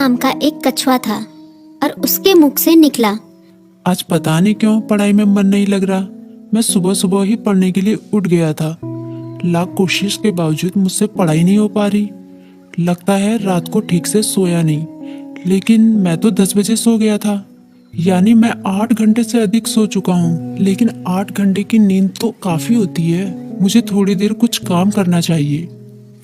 नाम का एक कछुआ था और उसके मुख से निकला, आज पता नहीं क्यों पढ़ाई में मन नहीं लग रहा। मैं सुबह सुबह ही पढ़ने के लिए उठ गया था। लाख कोशिश के बावजूद मुझसे पढ़ाई नहीं हो पा रही। लगता है रात को ठीक से सोया नहीं। लेकिन मैं तो 10 बजे सो गया था, यानी मैं 8 घंटे से अधिक सो चुका हूँ। लेकिन 8 घंटे की नींद तो काफी होती है। मुझे थोड़ी देर कुछ काम करना चाहिए,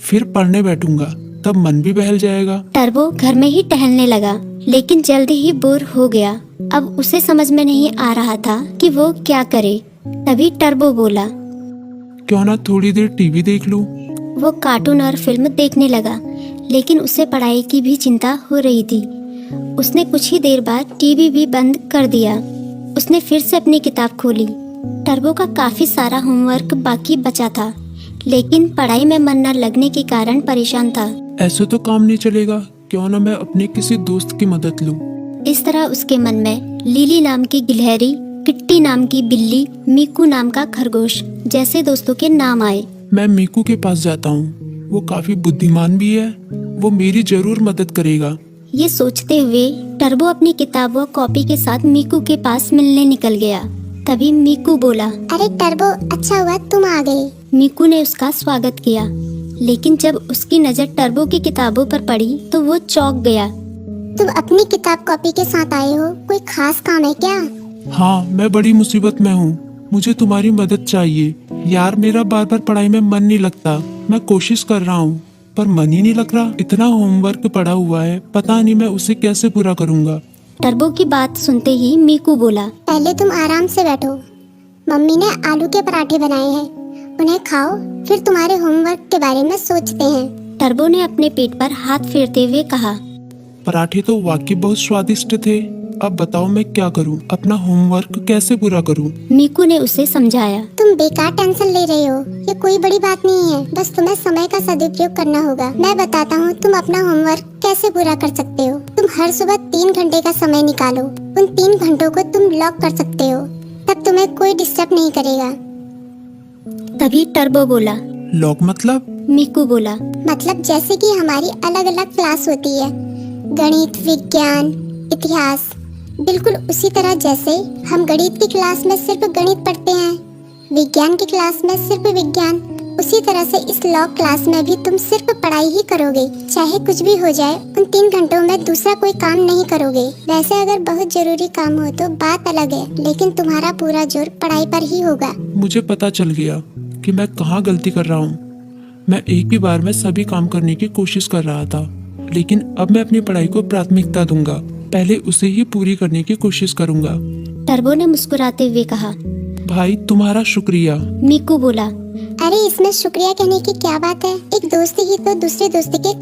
फिर पढ़ने बैठूंगा, तब मन भी बहल जाएगा। टर्बो घर में ही टहलने लगा, लेकिन जल्दी ही बोर हो गया। अब उसे समझ में नहीं आ रहा था कि वो क्या करे। तभी टर्बो बोला, क्यों ना थोड़ी देर टीवी देख लूं। वो कार्टून और फिल्म देखने लगा, लेकिन उसे पढ़ाई की भी चिंता हो रही थी। उसने कुछ ही देर बाद टीवी भी बंद कर दिया। उसने फिर से अपनी किताब खोली। टर्बो का काफी सारा होमवर्क बाकी बचा था, लेकिन पढ़ाई में मन न लगने के कारण परेशान था। ऐसे तो काम नहीं चलेगा, क्यों ना मैं अपने किसी दोस्त की मदद लूं। इस तरह उसके मन में लिली नाम की गिलहरी, किट्टी नाम की बिल्ली, मीकू नाम का खरगोश जैसे दोस्तों के नाम आए। मैं मीकू के पास जाता हूँ, वो काफी बुद्धिमान भी है, वो मेरी जरूर मदद करेगा। ये सोचते हुए टर्बो अपनी किताब व कॉपी के साथ मीकू के पास मिलने निकल गया। तभी मीकू बोला, अरे टर्बो, अच्छा हुआ तुम आ गए। मीकू ने उसका स्वागत किया, लेकिन जब उसकी नजर टर्बो की किताबों पर पड़ी तो वो चौंक गया। तुम अपनी किताब कॉपी के साथ आए हो, कोई खास काम है क्या? हाँ, मैं बड़ी मुसीबत में हूँ, मुझे तुम्हारी मदद चाहिए। यार, मेरा बार बार पढ़ाई में मन नहीं लगता। मैं कोशिश कर रहा हूँ पर मन ही नहीं लग रहा। इतना होमवर्क पड़ा हुआ है, पता नहीं मैं उसे कैसे पूरा करूँगा। टर्बो की बात सुनते ही मीकू बोला, पहले तुम आराम से बैठो, मम्मी ने आलू के पराठे बनाए हैं, उन्हें खाओ, फिर तुम्हारे होमवर्क के बारे में सोचते हैं। टर्बो ने अपने पेट पर हाथ फेरते हुए कहा, पराठे तो वाकई बहुत स्वादिष्ट थे। अब बताओ मैं क्या करूं, अपना होमवर्क कैसे पूरा करूं? मीकू ने उसे समझाया, तुम बेकार टेंशन ले रहे हो, ये कोई बड़ी बात नहीं है, बस तुम्हें समय का सदुपयोग करना होगा। मैं बताता हूँ तुम अपना होमवर्क कैसे पूरा कर सकते हो। तुम हर सुबह 3 घंटे का समय निकालो, उन 3 घंटों को तुम लॉक कर सकते हो, तब तुम्हें कोई डिस्टर्ब नहीं करेगा। तभी टर्बो बोला, लॉक मतलब? मीकू बोला, मतलब जैसे कि हमारी अलग अलग क्लास होती है, गणित, विज्ञान, इतिहास, बिल्कुल उसी तरह जैसे हम गणित की क्लास में सिर्फ गणित पढ़ते हैं, विज्ञान की क्लास में सिर्फ विज्ञान, उसी तरह से इस लॉ क्लास में भी तुम सिर्फ पढ़ाई ही करोगे। चाहे कुछ भी हो जाए, उन 3 घंटों में दूसरा कोई काम नहीं करोगे। वैसे अगर बहुत जरूरी काम हो तो बात अलग है, लेकिन तुम्हारा पूरा जोर पढ़ाई पर ही होगा। मुझे पता चल गया कि मैं कहाँ गलती कर रहा हूँ। मैं एक ही बार में सभी काम करने की कोशिश कर रहा था, लेकिन अब मैं अपनी पढ़ाई को प्राथमिकता दूंगा। पहले उसे ही पूरी करने की कोशिश करूंगा। टर्बो ने मुस्कुराते हुए कहा, भाई तुम्हारा शुक्रिया। मीकू बोला, अरे इसमें शुक्रिया कहने की क्या बात है, एक दोस्त ही तो दूसरे दोस्त के